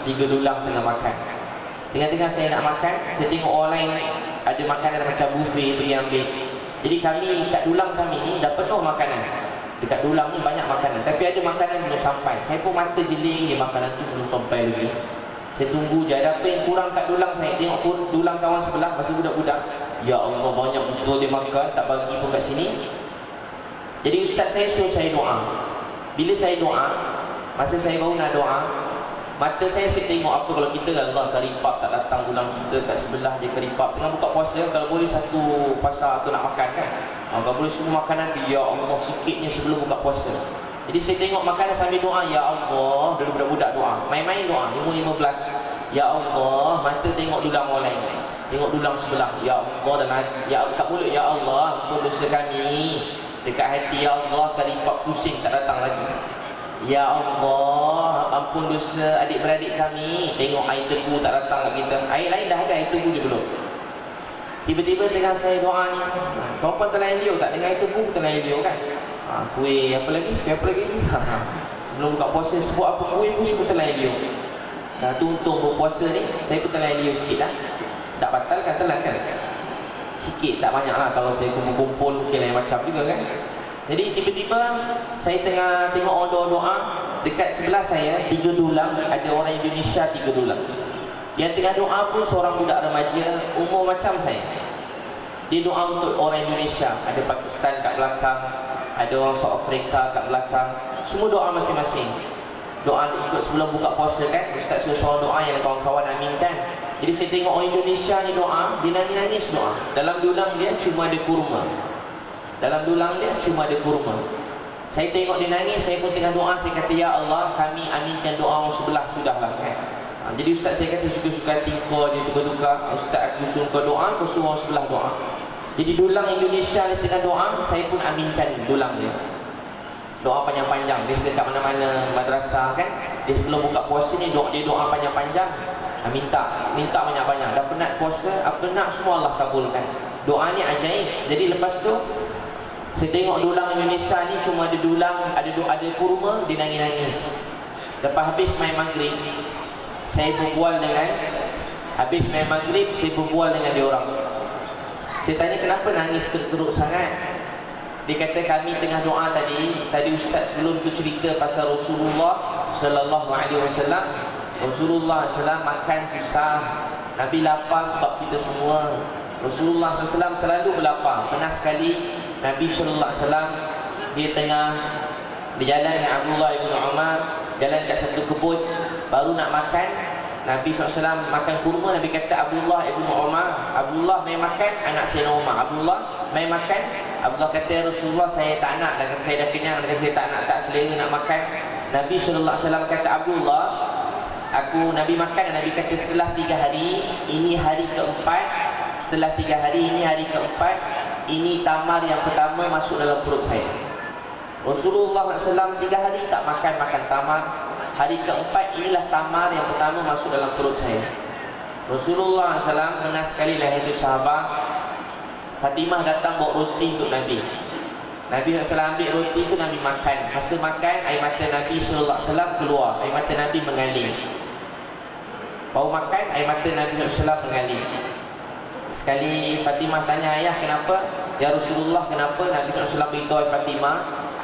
3 dulang tengah makan. Tengah-tengah saya nak makan, saya tengok orang lain ada makanan macam buffet, pergi ambil. Jadi kami kat dulang kami ni dah penuh makanan. Dekat dulang ni banyak makanan, tapi ada makanan belum sampai. Saya pun mata jeling, dia makanan tu belum sampai lagi. Saya tunggu je, ada apa yang kurang kat dulang saya. Tengok pun dulang kawan sebelah, masa budak-budak, ya Allah banyak betul dia makan, tak bagi pun kat sini. Jadi ustaz saya suruh saya doa. Bila saya doa, masa saya baru nak doa, mata saya tengok apa kalau kita Allah karipap tak datang dulang kita, kat sebelah je karipap. Tengah buka puasa, kalau boleh satu pasar tu nak makan kan, kalau boleh semua makanan tu, ya Allah sikitnya sebelum buka puasa. Jadi saya tengok makanan sambil doa, ya Allah, dulu budak-budak doa, main-main doa, umur 15. Ya Allah, mata tengok dulang orang lain, tengok dulang sebelah, ya Allah, dan ya kat mulut, ya Allah ampun dosa kami. Dekat hati, ya Allah karipap pusing tak datang lagi. Ya Allah ampun dosa adik-beradik kami, tengok air tebu tak datang kat kita. Air lain dah ada, air tebu je belum. Tiba-tiba tengah saya doa ni, tuan-puan terlayan liur tak? Dengan air tebu terlayan liur kan? Kuih apa lagi? Kuih apa lagi? Sebelum buka puasa sebut apa kuih pun semua terlayan liur. Tu untung berpuasa ni, saya pun terlayan liur sikit lah. Tak batal kan, telan kan? Sikit, tak banyak lah. Kalau saya kumpul mungkin lain macam juga kan. Jadi tiba-tiba saya tengah tengok orang doa, dekat sebelah saya 3 dulang, ada orang Indonesia 3 dulang. Yang tengah doa pun seorang budak remaja umur macam saya. Dia doa untuk orang Indonesia, ada Pakistan kat belakang, ada orang South Africa kat belakang. Semua doa masing-masing. Doa ikut sebelum buka puasa kan, ustaz suruh doa yang kawan-kawan aminkan. Jadi saya tengok orang Indonesia ni doa, dia nangis doa. Dalam dulang dia cuma ada kurma. Dalam dulang dia cuma ada kurma. Saya tengok dia nangis, saya pun tengah doa, saya kata ya Allah kami aminkan doa orang sebelah, sudahlah kan. Jadi ustaz saya kata suka-suka tingkau je tukar-tukar. Ustaz aku suruh kau doa, kau suruh orang sebelah doa. Jadi dulang Indonesia ni tengah doa, saya pun aminkan dulang dia. Doa panjang-panjang, biasa kat mana-mana madrasah kan, dia sebelum buka puasa ni dia doa panjang-panjang. Minta banyak-banyak. Dah penat puasa, apa nak semua Allah kabulkan. Doa ni ajaib. Jadi lepas tu saya tengok dulang Indonesia ni cuma ada dulang, ada kurma, dia nangis-nangis. Lepas habis main maghrib, saya berbual dengan dia orang. Saya tanya kenapa nangis teruk sangat. Dia kata kami tengah doa tadi ustaz sebelum tu cerita pasal Rasulullah sallallahu alaihi wasallam. Rasulullah SAW makan susah, Nabi lapar sebab kita semua. Rasulullah SAW selalu berlapar. Pernah sekali Nabi SAW dia tengah berjalan dengan Abdullah ibn Umar, jalan kat satu kebun, baru nak makan. Nabi SAW makan kurma. Nabi kata Abdullah ibn Umar, Abdullah main makan, anak Sayyidina Umar, Abdullah main makan. Abdullah kata Rasulullah saya tak nak, kata saya dah kenyang, kata saya tak nak, tak selera nak makan. Nabi SAW kata Abdullah, Nabi makan, dan Nabi kata setelah 3 hari, ini hari keempat. Setelah 3 hari, ini hari keempat. Ini tamar yang pertama masuk dalam perut saya. Rasulullah SAW 3 hari tak makan tamar. Hari keempat, inilah tamar yang pertama masuk dalam perut saya. Rasulullah SAW pernah sekali lah itu sahabat Fatimah datang bawa roti untuk Nabi. Nabi SAW ambil roti itu, Nabi makan. Masa makan, air mata Nabi SAW keluar. Air mata Nabi mengalir. Baru makan, air mata Nabi SAW mengalir. Sekali Fatimah tanya ayah kenapa? Ya Rasulullah kenapa? Nabi SAW beritahu Fatimah,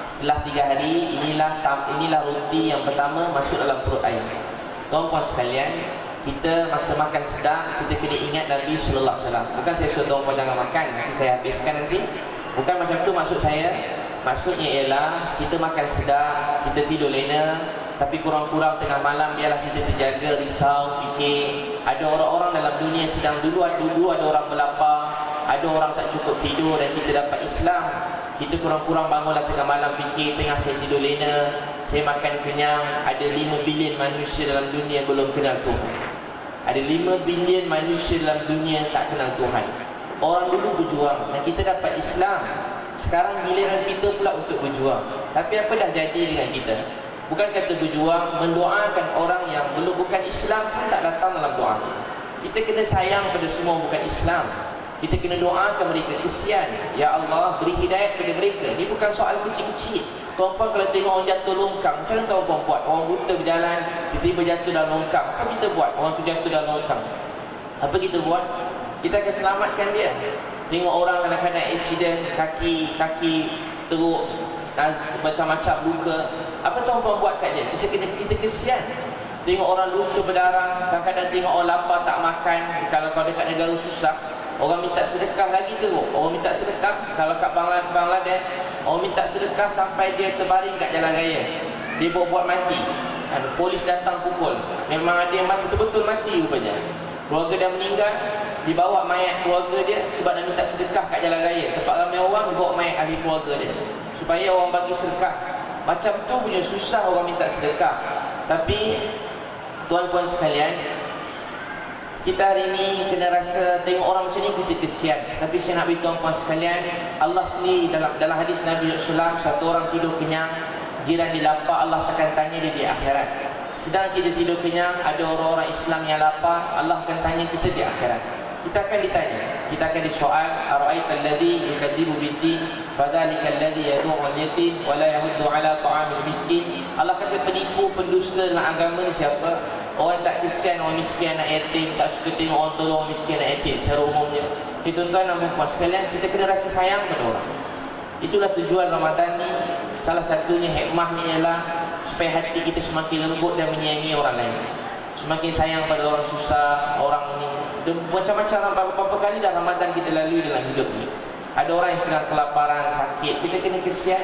setelah 3 hari, inilah roti yang pertama masuk dalam perut ayah. Tuan-tuan sekalian, kita masa makan sedang, kita kena ingat Nabi SAW. Bukan saya suruh tuan-tuan jangan makan, nanti saya habiskan nanti. Bukan macam tu maksud saya. Maksudnya ialah kita makan sedap, kita tidur lena, tapi kurang-kurang tengah malam biarlah kita terjaga, risau, fikir. Ada orang-orang dalam dunia sedang dulu ada orang berlapar, ada orang tak cukup tidur, dan kita dapat Islam. Kita kurang-kurang bangunlah tengah malam fikir, tengah saya tidur lena, saya makan kenyang. Ada 5 bilion manusia dalam dunia belum kenal Tuhan. Ada 5 bilion manusia dalam dunia tak kenal Tuhan. Orang dulu berjuang dan kita dapat Islam. Sekarang giliran kita pula untuk berjuang. Tapi apa dah jadi dengan kita? Bukan kata berjuang, mendoakan orang yang belum bukan Islam pun tak datang dalam doa. Kita kena sayang pada semua bukan Islam. Kita kena doakan mereka, kesian. Ya Allah, beri hidayah kepada mereka. Ini bukan soal kecil-kecil. Tuan-puan kalau tengok orang jatuh longkang, macam mana tuan-puan buat? Orang buta berjalan, tiba-tiba jatuh dalam longkang. Apa kita buat? Orang tu jatuh dalam longkang. Apa kita buat? Kita akan selamatkan dia. Tengok orang kadang-kadang aksiden, kaki teruk, macam-macam luka. Apa tuan-puan buat kat dia? Kita kesian. Tengok orang luka berdarah, kadang-kadang tengok orang lapar tak makan. Kalau kau dekat negara susah, orang minta sedekah lagi teruk. Orang minta sedekah. Kalau kat Bangladesh, orang minta sedekah sampai dia terbaring kat jalan raya. Dia buat mati. Polis datang pukul. Memang ada yang betul-betul mati rupanya. Keluarga dah meninggal, dibawa mayat keluarga dia sebab nak minta sedekah kat jalan raya. Tempat ramai orang, bawa mayat ahli keluarga dia supaya orang bagi sedekah. Macam tu punya susah orang minta sedekah. Tapi tuan-puan sekalian, kita hari ni kena rasa tengok orang macam ni kita kesian. Tapi saya nak beritahu tuan-puan sekalian, Allah sendiri dalam hadis Nabi SAW, satu orang tidur kenyang, jiran dia lapar, Allah akan tanya dia di akhirat. Sedang kita tidur kenyang, ada orang-orang Islam yang lapar, Allah akan tanya kita di akhirat. Kita akan ditanya, kita akan disoal, ara'aital ladzi yukadzibu bid-din fadzalikal ladzi yad'u al-yatim wa la yahuddu 'ala ta'amil miskin. Allah kata penipu, pendusta dengan agama ni siapa? Orang tak kesian orang miskin, anak yatim, tak suka tengok orang tolong orang miskin, anak yatim secara umumnya. Tuan-tuan dan puan sekalian, kita kena rasa sayang pada orang. Itulah tujuan Ramadan ni. Salah satunya hikmahnya ialah supaya hati kita semakin lembut dan menyayangi orang lain, semakin sayang pada orang susah, orang ni. Macam-macam beberapa kali dah Ramadan kita lalui dalam hidup ni. Ada orang yang sedang kelaparan, sakit, kita kena kesian.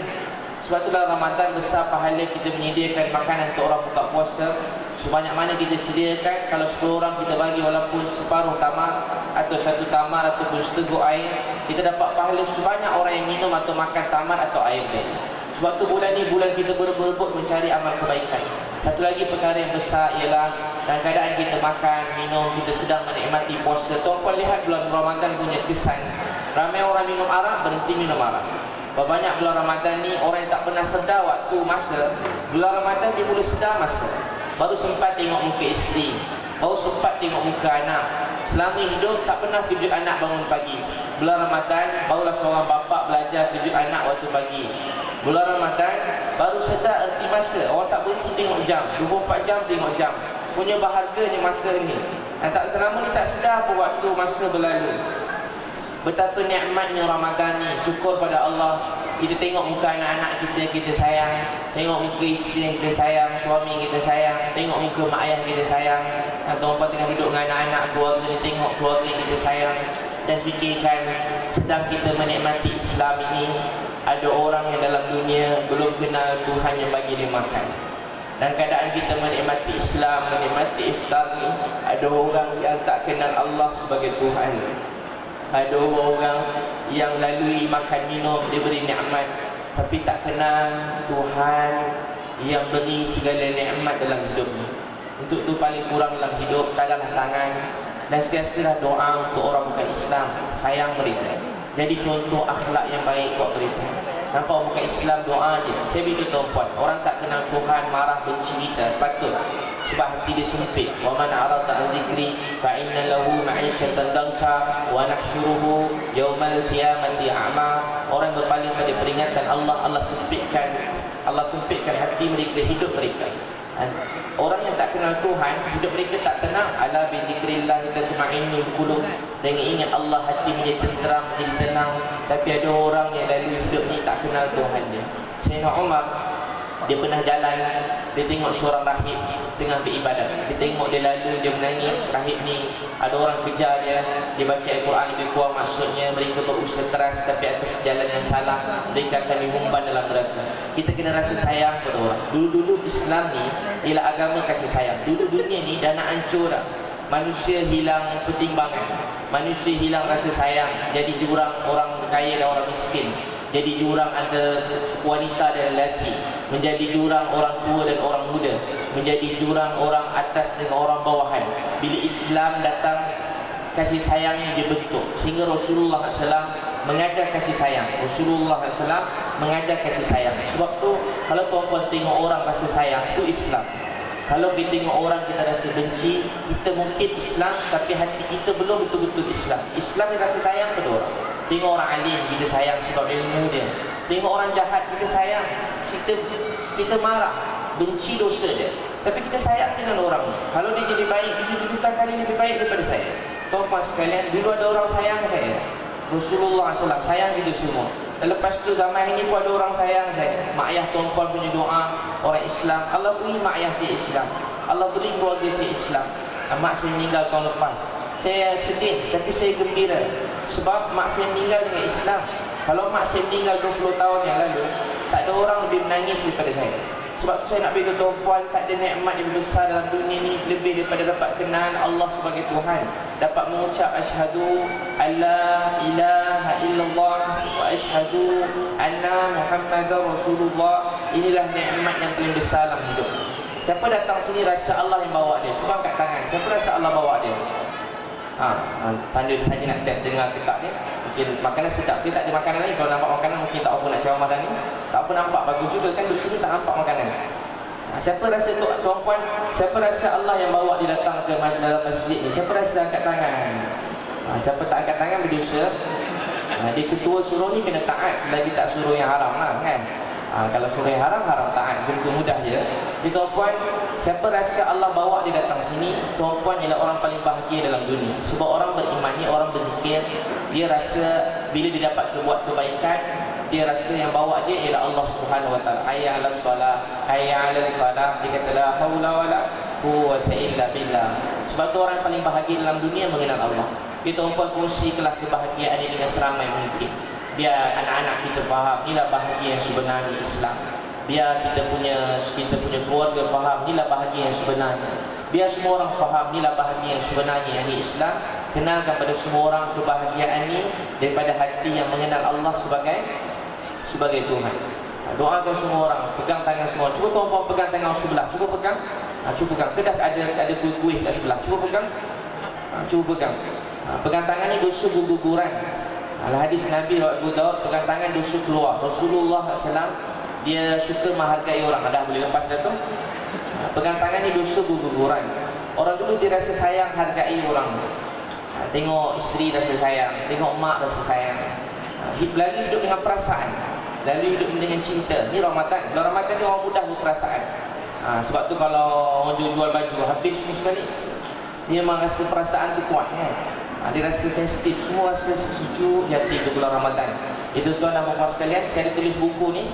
Sebab tu dalam Ramadan besar pahala kita menyediakan makanan untuk orang buka puasa. Sebanyak mana kita sediakan, kalau 10 orang kita bagi walaupun separuh tamar atau satu tamar ataupun seteguk air, kita dapat pahala sebanyak orang yang minum atau makan tamar atau air tadi. Sebab tu bulan ni bulan kita berebut mencari amal kebaikan. Satu lagi perkara yang besar ialah dalam keadaan kita makan, minum, kita sedang menikmati puasa. Tuan-puan lihat bulan Ramadan punya kesan. Ramai orang minum arak, berhenti minum arak. Banyak bulan Ramadan ni orang yang tak pernah sedar waktu masa, bulan Ramadan dia mula sedar masa. Baru sempat tengok muka isteri, baru sempat tengok muka anak. Selama hidup tak pernah kejut anak bangun pagi. Bulan Ramadan barulah seorang bapa belajar kejut anak waktu pagi. Bulan Ramadan baru sedar erti masa. Orang tak berhenti tengok jam, 24 jam tengok jam. Punya bahagianya masa ni. Dan tak selama ni tak sedar pun waktu masa berlalu. Betapa nikmatnya Ramadan ni. Syukur pada Allah. Kita tengok muka anak-anak kita, kita sayang. Tengok muka isteri yang kita sayang, suami kita sayang. Tengok muka mak ayah kita sayang. Tuan-tuan tengah duduk dengan anak-anak keluarga ni, tengok keluarga yang kita sayang. Dan fikirkan, sedang kita menikmati Islam ini, ada orang yang dalam dunia belum kenal Tuhan yang bagi dia makan. Dan keadaan kita menikmati Islam, menikmati iftar ni, ada orang yang tak kenal Allah sebagai Tuhan. Ada orang yang lalui makan minum, dia beri nikmat, tapi tak kenal Tuhan yang beri segala nikmat dalam hidup ni. Untuk tu paling kurang dalam hidup, tadahlah tangan dan sentiasalah doa untuk orang bukan Islam, sayang mereka. Jadi contoh akhlak yang baik buat mereka. Nampak bukan Islam, doa je. Saya beritahu tuan-puan, orang tak kenal Tuhan marah benci kita, patut. Sebab hati dia sempit. Wa man arada an zikri fa inna lahu ma'isyatan danka wa nahsyuruhu yaumal qiyamati a'ma. Orang berpaling pada peringatan Allah, Allah sempitkan hati mereka, hidup mereka. Orang yang tak kenal Tuhan, hidup mereka tak tenang. Ala bi zikrillah tatma'innul qulub. Dengan ingat Allah, hati menjadi tenteram, menjadi tenang. Tapi ada orang yang lalui hidup ni tak kenal Tuhan dia. Sayyidina Umar, dia pernah jalan, dia tengok seorang rahib tengah beribadat. Dia tengok dia lalu, dia menangis. Rahib ni, ada orang kejar dia, dia baca Al-Quran lebih kurang maksudnya. Mereka berusaha keras tapi atas jalan yang salah, mereka akan dihumban dalam neraka. Kita kena rasa sayang pada orang. Dulu-dulu Islam ni ialah agama kasih sayang. Dulu dunia ni dah nak hancur dah. Manusia hilang pertimbangan, manusia hilang rasa sayang. Jadi jurang orang kaya dan orang miskin, jadi jurang antara wanita dan lelaki, menjadi jurang orang tua dan orang muda, menjadi jurang orang atas dengan orang bawahan. Bila Islam datang, kasih sayang yang dibentuk, sehingga Rasulullah SAW mengajar kasih sayang. Rasulullah SAW mengajar kasih sayang. Sebab tu kalau tuan-tuan tengok orang rasa sayang, itu Islam. Kalau kita tengok orang kita rasa benci, kita mungkin Islam tapi hati kita belum betul-betul Islam. Islam yang rasa sayang pada orang. Tengok orang alim, kita sayang sebab ilmu dia. Tengok orang jahat, kita sayang, kita marah, benci dosa dia. Tapi kita sayang dengan orang ni. Kalau dia jadi baik, dia juta kali lebih baik daripada saya. Tuan-tuan sekalian, dulu ada orang sayang saya, Rasulullah SAW sayang kita semua. Dan lepas tu zaman ini pun ada orang sayang saya. Mak ayah tuan-tuan punya doa, orang Islam, Allah beri mak ayah saya Islam, Allah beri keluarga saya Islam. Mak saya meninggal tahun lepas. Saya sedih tapi saya gembira, sebab mak saya meninggal dengan Islam. Kalau mak saya meninggal 20 tahun yang lalu, tak ada orang lebih menangis daripada saya. Sebab tu saya nak beritahu tuan-puan, tak ada nikmat yang besar dalam dunia ni lebih daripada dapat kenal Allah sebagai Tuhan, dapat mengucap asyhadu alla ilaha illallah wa asyhadu anna Muhammadar Rasulullah. Inilah nikmat yang paling besar dalam hidup. Siapa datang sini rasa Allah yang bawa dia? Cuba angkat tangan. Siapa rasa Allah bawa dia? Tanda saja nak test dengar ke tak ni. Mungkin makanan sedap. Saya tak ada makanan lagi. Kalau nampak makanan mungkin tak apa nak ceramah dah ni. Tak apa nampak, bagus juga kan duduk sini tak nampak makanan. Siapa rasa tuan-puan, siapa rasa Allah yang bawa dia datang ke dalam masjid ni? Siapa rasa angkat tangan? Siapa tak angkat tangan berdosa. Dia ketua suruh ni kena taat selagi tak suruh yang haram lah kan. Kalau suruh yang haram, haram taat. Begitu mudah je. Jadi tuan-puan, siapa rasa Allah bawa dia datang sini, tuan-puan ialah orang paling bahagia dalam dunia. Sebab orang beriman ni, orang berzikir, dia rasa bila dia dapat buat kebaikan, dia rasa yang bawa dia ialah Allah Subhanahu Wa Taala. Hayya 'alas salah, hayya 'alal falah. Dia kata la haula wala quwwata illa billah. Sebab tu orang paling bahagia dalam dunia mengenal Allah. Kita tuan-puan kongsikanlah kebahagiaan ini dengan seramai mungkin. Biar anak-anak kita faham inilah bahagia yang sebenarnya Islam. Biar kita punya keluarga faham inilah bahagia yang sebenarnya. Biar semua orang faham inilah bahagia yang sebenarnya yang Islam. Kenalkan pada semua orang kebahagiaan ini daripada hati yang mengenal Allah sebagai Tuhan. Doakan semua orang, pegang tangan semua. Cuba tuan-tuan pegang tangan sebelah. Cuba pegang. Cuba pegang. Kedah ada kuih-kuih kat sebelah. Cuba pegang. Cuba pegang. Pegang tangan ni dosa guguran. Hadis Nabi Abu Daud, pegang tangan dosa keluar. Rasulullah SAW dia suka menghargai orang. Dah boleh lepas dah tu. Pegang tangan ni dosa guguran. Orang dulu dia rasa sayang, hargai orang. Tengok isteri rasa sayang, tengok mak rasa sayang. Lalu hidup dengan perasaan, lalu hidup dengan cinta. Ni Ramadan. Kalau Ramadan ni orang mudah berperasaan. Sebab tu kalau orang jual baju habis semua sekali, dia memang rasa perasaan tu kuat kan. Dia rasa sensitif, semua rasa sejuk jati ke bulan Ramadan. Itu tuan dan puan sekalian, saya ada tulis buku ni.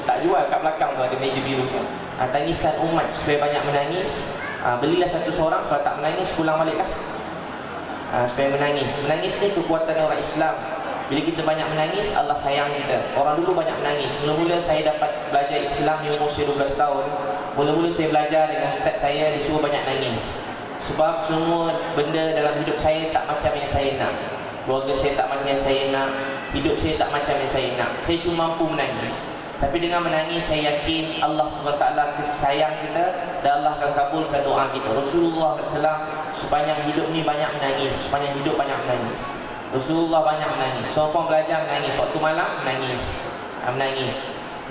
Tak jual, kat belakang tu ada meja biru tu. Tangisan umat supaya banyak menangis. Belilah satu seorang, kalau tak menangis pulang balik lah. Supaya menangis. Menangis ni kekuatan orang Islam. Bila kita banyak menangis, Allah sayang kita. Orang dulu banyak menangis. Mula-mula saya dapat belajar Islam di umur saya 12 tahun. Mula-mula saya belajar dengan ustaz saya, disuruh banyak nangis. Sebab semua benda dalam hidup saya tak macam yang saya nak. Keluarga saya tak macam yang saya nak. Hidup saya tak macam yang saya nak. Saya cuma mampu menangis. Tapi dengan menangis saya yakin Allah SWT sayang kita dan Allah akan kabulkan doa kita. Rasulullah SAW sepanjang hidup ni banyak menangis. Sepanjang hidup banyak menangis. Rasulullah banyak menangis. Seorang belajar menangis. Waktu malam menangis. Menangis.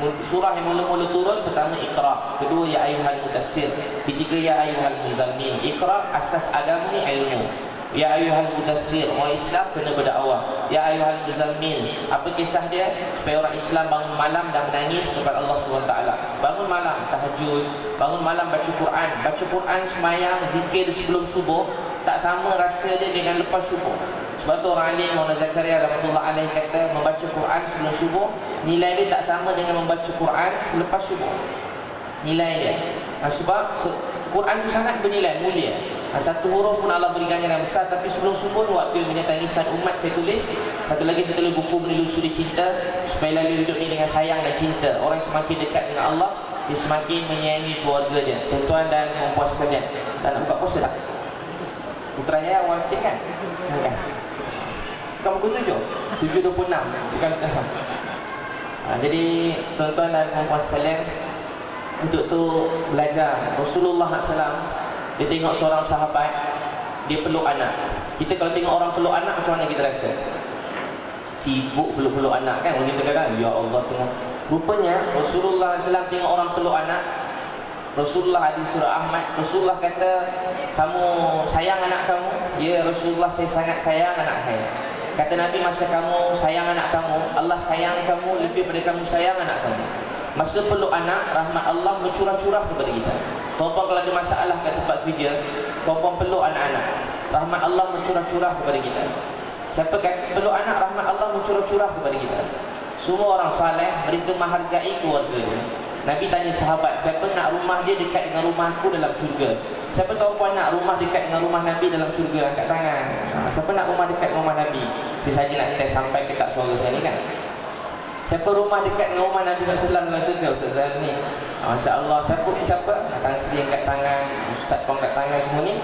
Surah yang mula-mula turun, pertama Iqra, kedua ya ayyuhal mudassir, ketiga ya ayyuhal muzammil. Iqra, asas agama ni ilmu. Ya ayyuhal mudassir, orang Islam kena berdakwah. Ya ayyuhal muzammil, apa kisah dia? Supaya orang Islam bangun malam dan menangis kepada Allah SWT. Bangun malam tahajud, bangun malam baca Quran. Baca Quran, semayang, zikir sebelum subuh tak sama rasa dia dengan lepas subuh. Sebab tu orang alim Maulana Zakaria rahmatullah alaih kata membaca Quran sebelum subuh nilai dia tak sama dengan membaca Quran selepas subuh. Nilai dia. Sebab Quran tu sangat bernilai, mulia. Satu huruf pun Allah beri ganjaran besar. Tapi sebelum subuh waktu punya tangisan umat saya tulis. Satu lagi saya tulis buku menelusuri cinta supaya lalu hidup ni dengan sayang dan cinta. Orang semakin dekat dengan Allah, dia semakin menyayangi keluarga dia. Tuan-tuan dan puan-puan sekalian, tak nak buka puasa tak? Putra saya awal sikit kan? Kan? Bukan buku 7 7.26 bukan. Jadi tuan-tuan dan puan-puan sekalian, untuk tu belajar. Rasulullah SAW dia tengok seorang sahabat, dia peluk anak. Kita kalau tengok orang peluk anak, macam mana kita rasa? Sibuk peluk-peluk anak kan? Orang kita kata ya Allah tengok. Rupanya Rasulullah SAW tengok orang peluk anak. Rasulullah hadis surah Ahmad, Rasulullah kata, kamu sayang anak kamu? Ya Rasulullah, saya sangat sayang anak saya. Kata Nabi, masa kamu sayang anak kamu, Allah sayang kamu lebih daripada kamu sayang anak kamu. Masa peluk anak, rahmat Allah mencurah-curah kepada kita. Tuan-tuan kalau ada masalah kat tempat kerja, tuan-tuan peluk anak-anak, rahmat Allah mencurah-curah kepada kita. Siapa kata peluk anak, rahmat Allah mencurah-curah kepada kita. Semua orang saleh, mereka menghargai keluarga dia. Nabi tanya sahabat, siapa nak rumah dia dekat dengan rumah aku dalam syurga? Siapa tuan-puan nak rumah dekat dengan rumah Nabi dalam syurga? Angkat tangan. Siapa nak rumah dekat dengan rumah Nabi? Saya saja nak test sampai ke tak suara saya ni kan. Siapa rumah dekat dengan rumah Nabi SAW dalam syurga? Ustaz Zal ni. Masya Allah. Siapa? Akan Sri angkat tangan, Ustaz pun angkat tangan semua ni.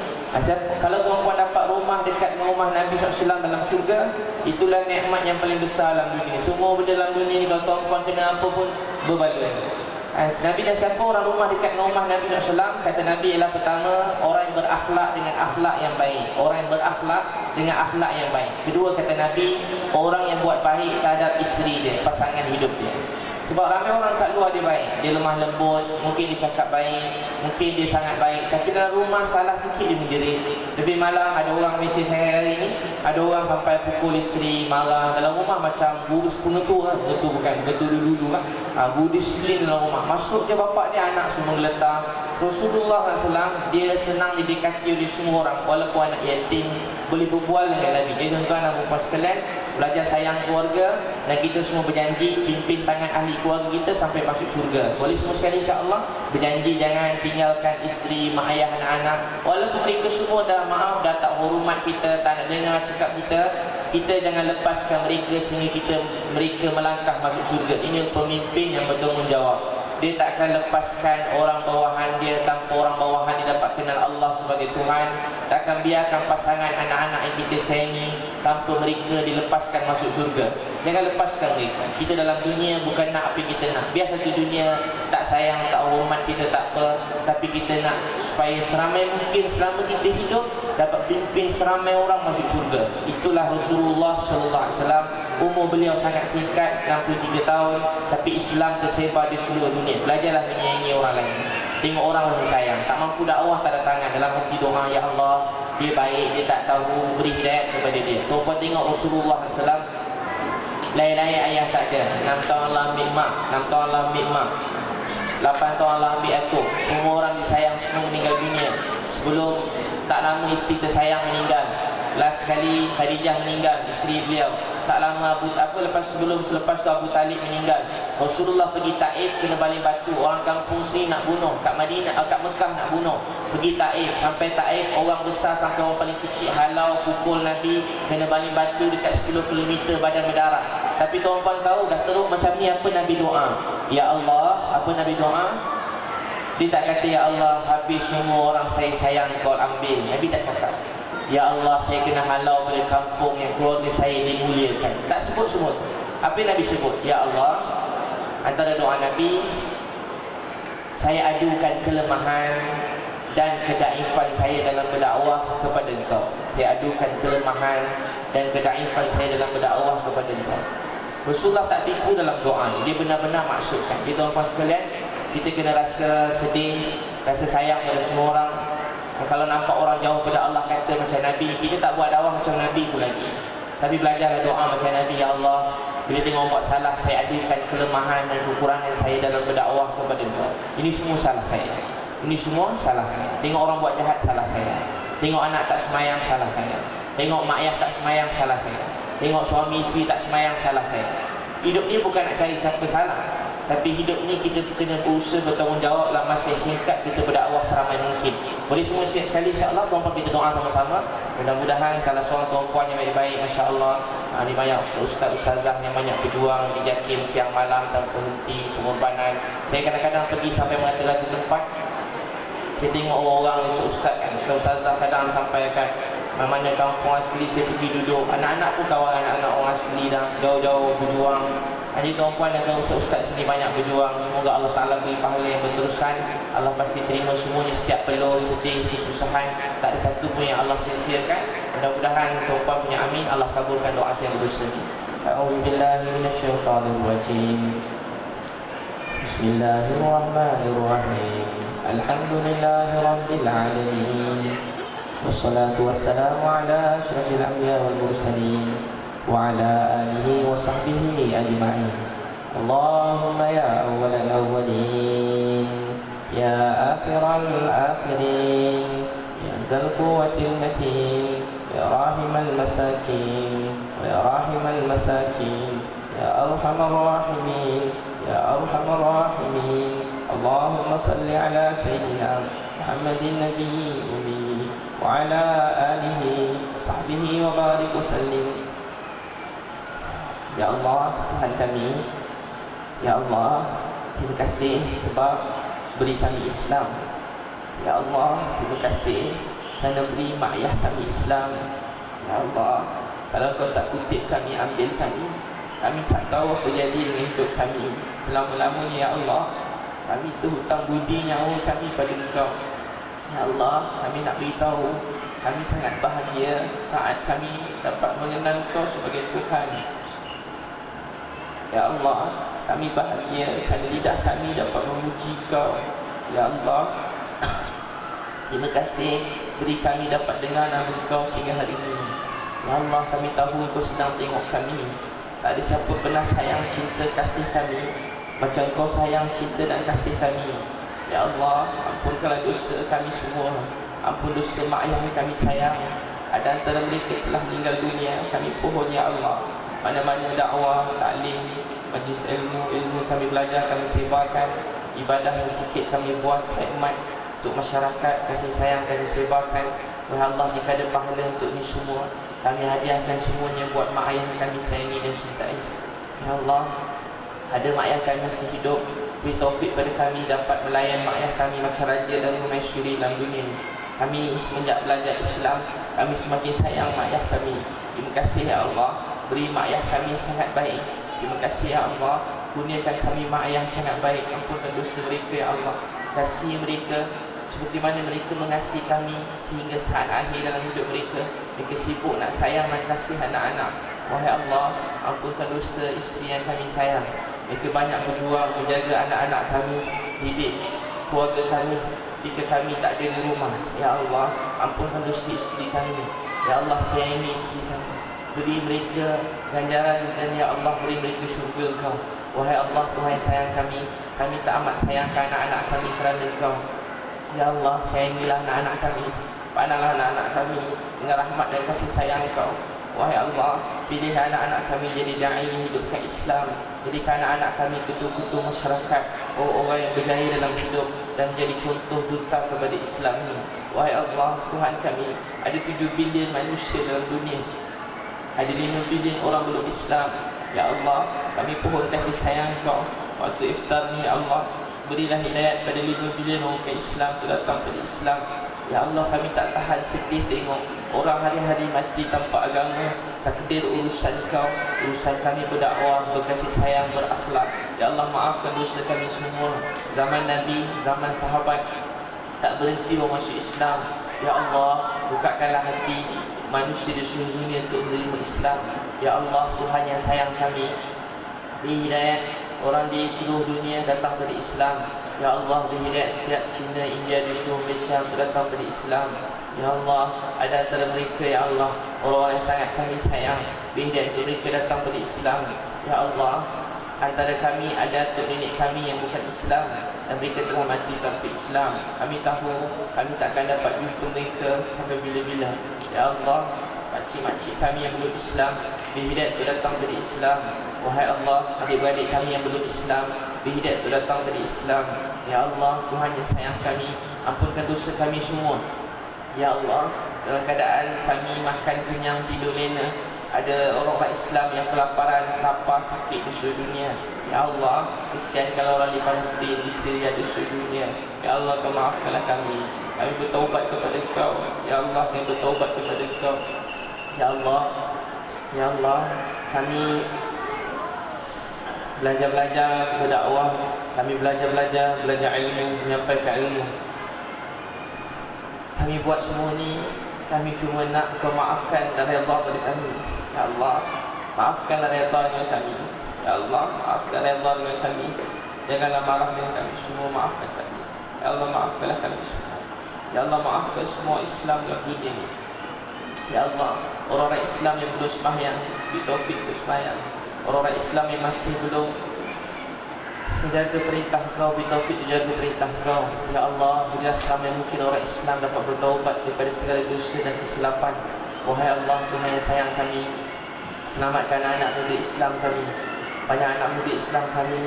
Kalau tuan-puan dapat rumah dekat dengan rumah Nabi SAW dalam syurga, itulah nikmat yang paling besar dalam dunia. Semua benda dalam dunia ni kalau tuan-puan kena apa pun berbaloi. Nabi dan siapa orang rumah dekat dengan rumah Nabi SAW? Kata Nabi ialah pertama, orang yang berakhlak dengan akhlak yang baik. Orang yang berakhlak dengan akhlak yang baik. Kedua kata Nabi, orang yang buat baik terhadap isteri dia, pasangan hidup dia. Sebab ramai orang kat luar dia baik, dia lemah lembut, mungkin dia cakap baik, mungkin dia sangat baik, tapi dalam rumah salah sikit dia menjerit. Lebih malam ada orang mesej saya hari ni, ada orang sampai pukul isteri, marah. Dalam rumah macam guru pengetur lah, pengetur bukan, pengetur dulu lah, guru disiplin dalam rumah. Masuk je bapak dia, anak semua geletar. Rasulullah SAW, dia senang didekati oleh semua orang, walaupun anak yatim, boleh berbual dengan Nabi. Jadi tuan-tuan dan puan sekalian, belajar sayang keluarga, dan kita semua berjanji pimpin tangan ahli keluarga kita sampai masuk syurga. Boleh semua sekali insya-Allah berjanji jangan tinggalkan isteri, mak ayah, anak-anak. Walaupun mereka semua dah maaf, dah tak hormat kita, tak nak dengar cakap kita jangan lepaskan mereka sehingga mereka melangkah masuk syurga. Ini pemimpin yang bertanggungjawab. Dia tak akan lepaskan orang bawahan dia tanpa orang bawahan dia dapat kenal Allah sebagai Tuhan. Tak akan biarkan pasangan anak-anak yang kita sayangi tanpa mereka dilepaskan masuk syurga. Jangan lepaskan mereka. Kita dalam dunia bukan nak apa yang kita nak. Biar satu dunia tak sayang, tak hormat kita, tak apa, tapi kita nak supaya seramai mungkin selama kita hidup dapat pimpin seramai orang masuk syurga. Itulah Rasulullah SAW. Umur beliau sangat singkat, 63 tahun, tapi Islam tersebar di seluruh dunia. Belajarlah menyayangi orang lain. Tengok orang masih sayang, tak mampu dakwah, tak ada tangan, dalam hati doa, ya Allah, dia baik, dia tak tahu, beri hidayat kepada dia. Tuan-tuan tengok Rasulullah SAW, lahir-lahir ayah tak ada, 6 tahun Allah ambil mak, 6 tahun Allah ambil mak, 8 tahun Allah ambil atuk. Semua orang disayang, semua meninggal dunia. Sebelum tak lama isteri tersayang meninggal. Last sekali Khadijah meninggal, isteri beliau. Tak lama selepas tu Abu Talib meninggal. Rasulullah pergi Taif, kena baling batu. Orang kampung sini nak bunuh, kat Mekah nak bunuh. Pergi Taif, sampai Taif orang besar sampai orang paling kecil halau pukul Nabi, kena baling batu dekat 10 km, badan berdarah. Tapi tuan-tuan tahu dah teruk macam ni, apa Nabi doa? Ya Allah, apa Nabi doa? Dia tak kata ya Allah habis semua orang saya sayang kau ambil. Nabi tak cakap ya Allah saya kena halau pada kampung yang keluarga saya dimuliakan. Tak sebut semua. Apa yang Nabi sebut? Ya Allah, antara doa Nabi, saya adukan kelemahan dan kedaifan saya dalam berdakwah kepada engkau. Saya adukan kelemahan dan kedaifan saya dalam berdakwah kepada engkau. Rasulullah tak tipu dalam doa. Dia benar-benar maksudkan. Jadi tuan-tuan sekalian, kita kena rasa sedih, rasa sayang pada semua orang. Kalau nampak orang jauh pada Allah kata macam Nabi, kita tak buat dakwah macam Nabi pun lagi. Tapi belajarlah doa macam Nabi. Ya Allah, bila tengok buat salah, saya adukan kelemahan dan kekurangan saya dalam berdakwah kepada engkau. Ini semua salah saya. Ini semua salah saya. Tengok orang buat jahat, salah saya. Tengok anak tak semayang, salah saya. Tengok mak ayah tak semayang, salah saya. Tengok suami isteri tak semayang, salah saya. Hidup ni bukan nak cari siapa salah, tapi hidup ni kita kena berusaha bertanggungjawab dalam masa singkat kita berdakwah seramai mungkin. Boleh semua sekali insya-Allah tuan-tuan kita doa sama-sama. Mudah-mudahan salah seorang tuan-puan yang baik-baik, masya-Allah. Ni banyak ustaz-ustazah yang banyak berjuang di Jakim siang malam tanpa henti, pengorbanan. Saya kadang-kadang pergi sampai mengatakan tempat. Saya tengok orang-orang ustaz kan, ustazah kadang sampai kan mana kampung asli saya pergi duduk. Anak-anak pun kawan anak-anak orang asli dah, jauh-jauh berjuang. Jadi tuan-puan dan ustaz-ustaz sini banyak berjuang. Semoga Allah Ta'ala beri pahala yang berterusan. Allah pasti terima semuanya, setiap peluh, sedih, kesusahan. Tak ada satu pun yang Allah sia-siakan. Mudah-mudahan tuan-puan punya amin. Allah kabulkan doa saya yang berdosa. A'udzubillahi minasyaitanirrajim. Bismillahirrahmanirrahim. Alhamdulillahi rabbil alamin. Wassalatu wassalamu ala asyrafil anbiya wal mursalin وعلى آله وصحبه أجمعين. اللهم يا أول الأولين يا آخر الآخرين يا ذا القوة المتين يا راحم المساكين ويا راحم المساكين يا أرحم الراحمين يا أرحم الراحمين. اللهم صل على سيدنا محمد النبي الأمي وعلى آله وصحبه وبارك وسلم. Ya Allah, Tuhan kami, Ya Allah, terima kasih sebab beri kami Islam. Ya Allah, terima kasih kerana beri mak ayah kami Islam. Ya Allah, kalau kau tak kutip kami, ambil kami tak tahu apa jadi dengan hidup kami selama-lamanya. Ya Allah, kami tu hutang budi nyawa kami pada Engkau. Ya Allah, kami nak beritahu kami sangat bahagia saat kami dapat mengenal Kau sebagai Tuhan. Ya Allah, kami bahagia kerana lidah kami dapat memuji Kau. Ya Allah, terima kasih beri kami dapat dengar nama Kau sehingga hari ini. Ya Allah, kami tahu Kau sedang tengok kami. Tak ada siapa pernah sayang, cinta, kasih kami macam Kau sayang, cinta dan kasih kami. Ya Allah, ampunkanlah dosa kami semua. Ampun dosa mak ayah kami sayang. Ada antara mereka telah meninggal dunia. Kami pohon Ya Allah, mana-mana dakwah, taklim, majlis ilmu kami belajar, kami sebarkan. Ibadah yang sikit kami buat, khidmat untuk masyarakat, kasih sayang kami sebarkan. Ya Allah, jika ada pahala untuk ini semua, kami hadiahkan semuanya buat mak ayah yang kami sayangi dan cintai. Ya Allah, ada mak ayah kami masih hidup, beri taufik pada kami dapat melayan mak ayah kami macam raja dan permaisuri dalam dunia. Kami semenjak belajar Islam, kami semakin sayang mak ayah kami. Terima kasih Ya Allah, beri mak ayah kami yang sangat baik. Terima kasih Ya Allah, kurniakan kami mak ayah yang sangat baik. Ampunkan dosa mereka Ya Allah, kasih mereka seperti mana mereka mengasihi kami sehingga saat akhir dalam hidup mereka. Mereka sibuk nak sayang dan kasih anak-anak. Wahai Allah, ampunkan dosa isteri yang kami sayang. Mereka banyak berjuang menjaga anak-anak kami, didik keluarga kami ketika kami tak ada di rumah. Ya Allah, ampunkan dosa isteri kami. Ya Allah, sayangi isteri kami, beri mereka ganjaran, dan Ya Allah, beri mereka syurga Kau. Wahai Allah, Tuhan yang sayang kami, kami tak amat sayangkan anak-anak kami kerana Kau. Ya Allah, sayangilah anak-anak kami, pandanglah anak-anak kami dengan rahmat dan kasih sayang Kau. Wahai Allah, pilih anak-anak kami jadi da'i hidupkan Islam. Jadikan anak-anak kami ketua-ketua masyarakat, orang yang berjaya dalam hidup dan menjadi contoh duta kepada Islam ini. Wahai Allah, Tuhan kami, ada 7 bilion manusia dalam dunia, ada 5 bilion orang belum Islam. Ya Allah, kami pohon kasih sayang Kau. Waktu iftar ni Ya Allah, berilah hidayat pada 5 bilion orang Islam itu datang pada Islam. Ya Allah, kami tak tahan sedih tengok orang hari-hari mati tanpa agama. Takdir urusan Kau, urusan kami berdakwah, berkasih sayang, berakhlak. Ya Allah, maafkan dosa kami semua. Zaman Nabi, zaman sahabat tak berhenti orang masuk Islam. Ya Allah, bukakanlah hati manusia di seluruh dunia untuk menerima Islam. Ya Allah, Tuhan yang sayang kami, beri hidayat orang di seluruh dunia datang pada Islam. Ya Allah, beri hidayat setiap Cina, India, di seluruh Malaysia untuk datang pada Islam. Ya Allah, ada antara mereka Ya Allah, orang-orang yang sangat kami sayang, beri hidayat untuk mereka datang pada Islam. Ya Allah, antara kami ada atuk nenek kami yang bukan Islam dan mereka telah mati tanpa Islam. Kami tahu kami takkan dapat jumpa mereka sampai bila-bila. Ya Allah, makcik-makcik kami yang belum Islam, beri hidayat untuk datang pada Islam. Wahai Allah, adik-beradik kami yang belum Islam, beri hidayat untuk datang pada Islam. Ya Allah, Tuhan yang sayang kami, ampunkan dosa kami semua. Ya Allah, dalam keadaan kami makan kenyang, tidur lena, ada orang-orang Islam yang kelaparan, lapar, sakit di seluruh dunia. Ya Allah, kesiankanlah orang di Palestin, di Syria, di seluruh dunia. Ya Allah, Kau maafkanlah kami. Kami bertaubat kepada Kau. Ya Allah, kami bertaubat kepada Kau. Ya Allah, Ya Allah, kami belajar berdakwah, kami belajar ilmu, menyampaikan ilmu. Kami buat semua ni, kami cuma nak Kau maafkan dan redha pada kami. Ya Allah, maafkanlah redha dengan kami. Ya Allah, maafkan redha dengan kami. Janganlah marah dengan kami semua, maafkan kami. Ya Allah, maafkanlah kami semua. Ya Allah, maafkan semua Islam dalam dunia ini. Ya Allah, orang-orang Islam yang belum sembahyang, beri taufik untuk sembahyang. Orang-orang Islam yang masih belum menjaga perintah Kau, beri taufik untuk jaga perintah Kau. Ya Allah, berilah selama mungkin orang Islam dapat bertaubat daripada segala dosa dan kesilapan. Wahai Allah, Tuhan yang sayang kami, selamatkan anak muda Islam kami. Banyak anak muda Islam kami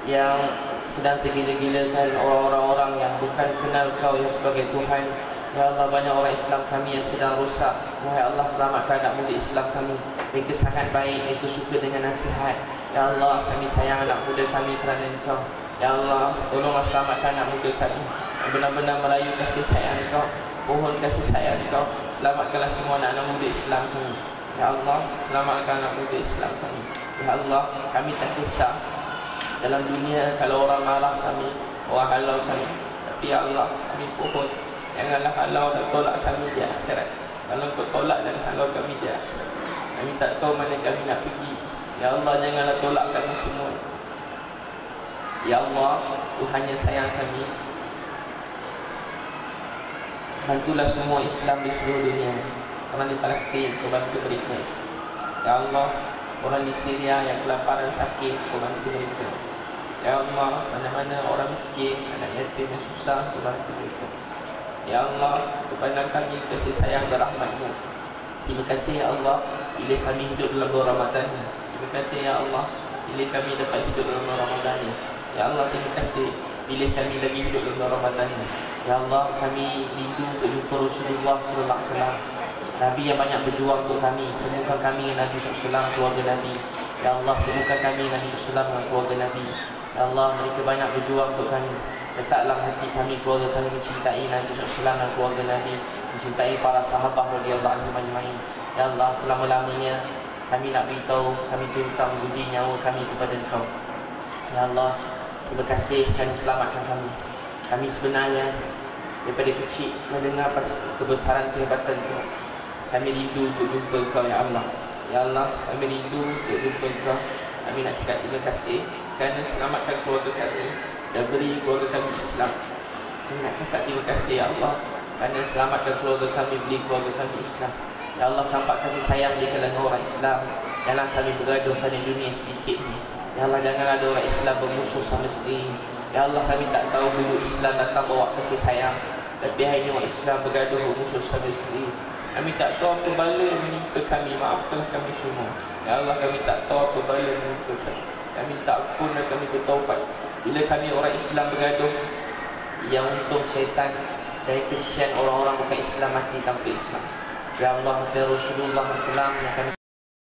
yang sedang tergila-gilakan orang-orang yang bukan kenal Kau yang sebagai Tuhan. Ya Allah, banyak orang Islam kami yang sedang rosak. Wahai Allah, selamatkan anak muda Islam kami. Mereka sangat baik, mereka suka dengan nasihat. Ya Allah, kami sayang anak muda kami kerana Engkau. Ya Allah, tolonglah selamatkan anak muda kami yang benar-benar merayu kasih sayang Engkau, mohon kasih sayang Engkau. Selamatkanlah semua anak-anak muda Islam kami. Ya Allah, selamatkan anak muda Islam kami. Ya Allah, kami tak kisah dalam dunia kalau orang marah kami, orang halau kami. Tapi Ya Allah, kami mohon, janganlah halau dan tolak kami di akhirat. Kalau Kau tolak dan halau kami di akhirat, kami tak tahu mana kami nak pergi. Ya Allah, janganlah tolak kami semua. Ya Allah, Tuhan yang sayang kami, bantulah semua Islam di seluruh dunia. Orang di Palestin, Kau bantu mereka. Ya Allah, orang di Syria yang kelaparan sakit, Kau bantu mereka. Ya Allah, mana-mana orang miskin, anak yatim yang susah, Kau bantu mereka. Ya Allah, kepada kami kasih sayang dan rahmat-Mu. Terima kasih Ya Allah, pilih kami hidup dalam bulan Ramadan. Terima kasih Ya Allah, pilih kami dapat hidup dalam bulan Ramadan. Ya Allah, terima kasih, pilih kami lagi hidup dalam bulan Ramadan. Ya Allah, kami rindu untuk jumpa Rasulullah sallallahu alaihi wasallam, Nabi yang banyak berjuang untuk kami. Temukan kami dengan Nabi SAW, keluarga Nabi. Ya Allah, temukan kami dengan Nabi SAW dan keluarga Nabi. Ya Allah, mereka banyak berjuang untuk kami. Letaklah hati kami, keluarga kami mencintai Nabi SAW dan keluarga Nabi, mencintai para sahabat radhiyallahu anhum ajma'in. Ya Allah, selama-lamanya kami nak beritahu, kami hutang budi nyawa kami kepada Engkau. Ya Allah, terima kasih kerana selamatkan kami. Kami sebenarnya daripada kecil mendengar kebesaran kehebatan Kau. Kami rindu untuk jumpa Kau Ya Allah. Ya Allah, kami rindu untuk jumpa Kau. Kami nak cakap terima kasih kerana selamatkan keluarga kami dan beri keluarga kami Islam. Kami nak cakap terima kasih Ya Allah kerana selamatkan keluarga kami, beri keluarga kami Islam. Ya Allah, campak kasih sayang di kalangan orang Islam. Janganlah kami bergaduh pada dunia sedikit ni. Ya Allah, janganlah ada orang Islam bermusuh sama sendiri. Ya Allah, kami tak tahu dulu Islam datang bawa kasih sayang, tapi hari ini orang Islam bergaduh bermusuh sama sendiri. Kami tak tahu apa bala menimpa kami. Maafkanlah kami semua. Ya Allah, kami tak tahu apa bala menimpa kami. Kami tak ampun dan kami bertaubat. Bila kami orang Islam bergaduh, yang untung syaitan dari kesian orang-orang bukan Islam mati tanpa Islam. Ya Allah, Rasulullah SAW yang kami